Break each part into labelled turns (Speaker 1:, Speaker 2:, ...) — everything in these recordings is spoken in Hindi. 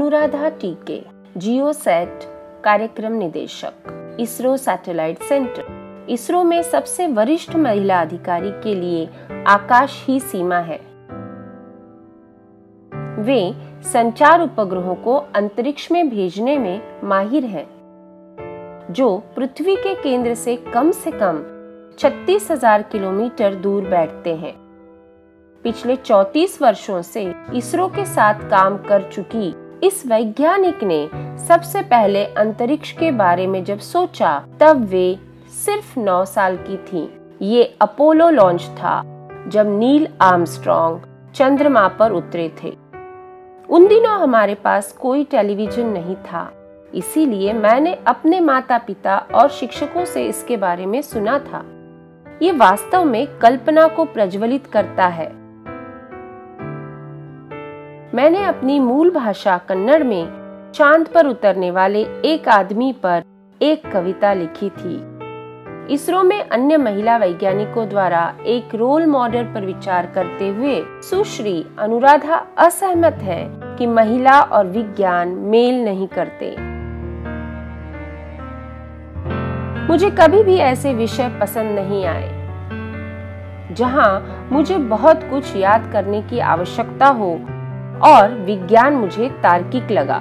Speaker 1: अनुराधा टीके, जियोसैट कार्यक्रम निदेशक, इसरो सैटेलाइट सेंटर। इसरो में सबसे वरिष्ठ महिला अधिकारी के लिए आकाश ही सीमा है। वे संचार उपग्रहों को अंतरिक्ष में भेजने में माहिर हैं, जो पृथ्वी के केंद्र से कम 36,000 किलोमीटर दूर बैठते हैं। पिछले 34 वर्षों से इसरो के साथ काम कर चुकी इस वैज्ञानिक ने सबसे पहले अंतरिक्ष के बारे में जब सोचा तब वे सिर्फ 9 साल की थीं। ये अपोलो लॉन्च था जब नील आर्मस्ट्रॉन्ग चंद्रमा पर उतरे थे। उन दिनों हमारे पास कोई टेलीविजन नहीं था, इसीलिए मैंने अपने माता पिता और शिक्षकों से इसके बारे में सुना था। ये वास्तव में कल्पना को प्रज्वलित करता है। मैंने अपनी मूल भाषा कन्नड़ में चांद पर उतरने वाले एक आदमी पर एक कविता लिखी थी। इसरो में अन्य महिला वैज्ञानिकों द्वारा एक रोल मॉडल पर विचार करते हुए सुश्री अनुराधा असहमत है कि महिला और विज्ञान मेल नहीं करते। मुझे कभी भी ऐसे विषय पसंद नहीं आए जहां मुझे बहुत कुछ याद करने की आवश्यकता हो और विज्ञान मुझे तार्किक लगा।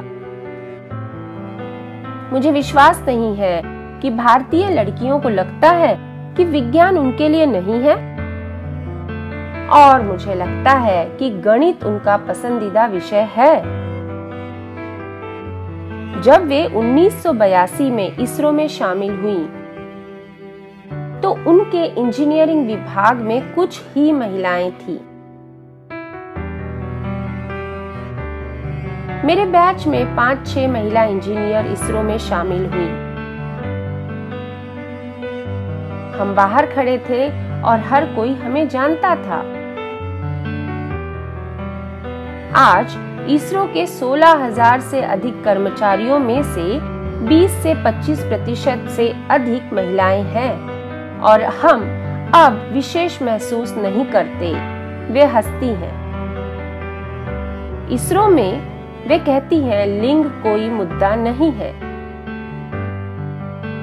Speaker 1: मुझे विश्वास नहीं है कि भारतीय लड़कियों को लगता है कि विज्ञान उनके लिए नहीं है, और मुझे लगता है कि गणित उनका पसंदीदा विषय है। जब वे 1982 में इसरो में शामिल हुई तो उनके इंजीनियरिंग विभाग में कुछ ही महिलाएं थीं। मेरे बैच में 5-6 महिला इंजीनियर इसरो में शामिल हुई। हम बाहर खड़े थे और हर कोई हमें जानता था। आज इसरो के 16,000 से अधिक कर्मचारियों में से 20 से 25% से अधिक महिलाएं हैं, और हम अब विशेष महसूस नहीं करते। वे हंसती हैं। इसरो में वे कहती हैं लिंग कोई मुद्दा नहीं है,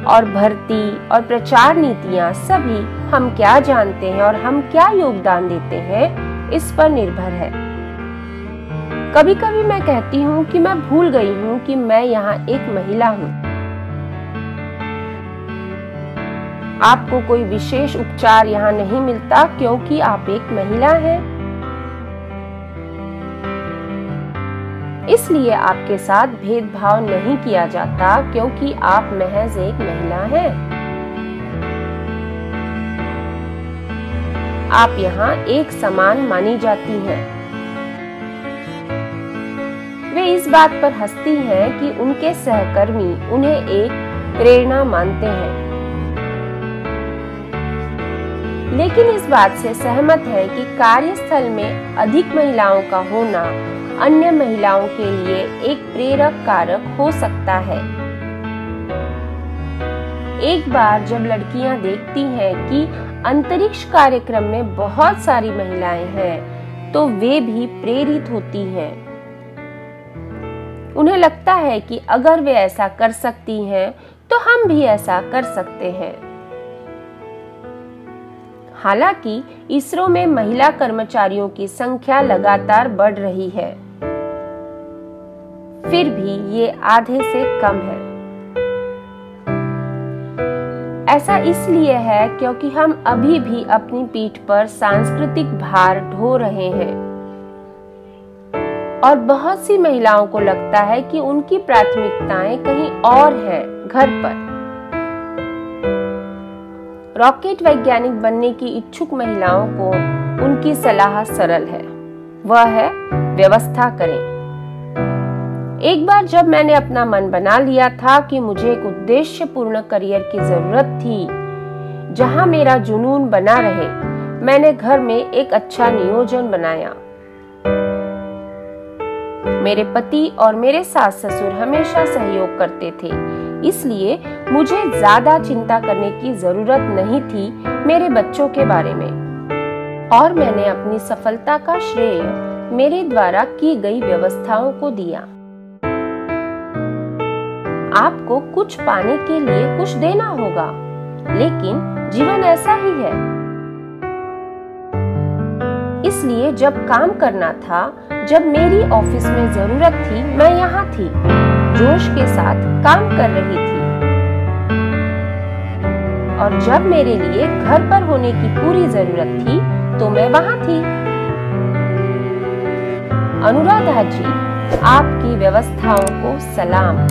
Speaker 1: और भर्ती और प्रचार नीतियां सभी हम क्या जानते हैं और हम क्या योगदान देते हैं इस पर निर्भर है। कभी कभी मैं कहती हूँ कि मैं भूल गई हूँ कि मैं यहाँ एक महिला हूँ। आपको कोई विशेष उपचार यहाँ नहीं मिलता क्योंकि आप एक महिला हैं। इसलिए आपके साथ भेदभाव नहीं किया जाता क्योंकि आप महज एक महिला हैं। आप यहाँ एक समान मानी जाती हैं। वे इस बात पर हंसती हैं कि उनके सहकर्मी उन्हें एक प्रेरणा मानते हैं, लेकिन इस बात से सहमत है कि कार्यस्थल में अधिक महिलाओं का होना अन्य महिलाओं के लिए एक प्रेरक कारक हो सकता है। एक बार जब लड़कियां देखती हैं कि अंतरिक्ष कार्यक्रम में बहुत सारी महिलाएं हैं, तो वे भी प्रेरित होती हैं। उन्हें लगता है कि अगर वे ऐसा कर सकती हैं, तो हम भी ऐसा कर सकते हैं। हालांकि इसरो में महिला कर्मचारियों की संख्या लगातार बढ़ रही है, फिर भी ये आधे से कम है। ऐसा इसलिए है क्योंकि हम अभी भी अपनी पीठ पर सांस्कृतिक भार ढो रहे हैं, और बहुत सी महिलाओं को लगता है कि उनकी प्राथमिकताएं कहीं और हैं, घर पर। रॉकेट वैज्ञानिक बनने की इच्छुक महिलाओं को उनकी सलाह सरल है, वह है व्यवस्था करें। एक बार जब मैंने अपना मन बना लिया था कि मुझे एक उद्देश्यपूर्ण करियर की जरूरत थी जहां मेरा जुनून बना रहे, मैंने घर में एक अच्छा नियोजन बनाया। मेरे पति और मेरे सास ससुर हमेशा सहयोग करते थे, इसलिए मुझे ज्यादा चिंता करने की जरूरत नहीं थी मेरे बच्चों के बारे में, और मैंने अपनी सफलता का श्रेय मेरे द्वारा की गई व्यवस्थाओं को दिया। आपको कुछ पाने के लिए कुछ देना होगा, लेकिन जीवन ऐसा ही है। इसलिए जब काम करना था, जब मेरी ऑफिस में जरूरत थी, मैं यहाँ थी, जोश के साथ काम कर रही थी। और जब मेरे लिए घर पर होने की पूरी जरूरत थी, तो मैं वहाँ थी। अनुराधा जी, आपकी व्यवस्थाओं को सलाम।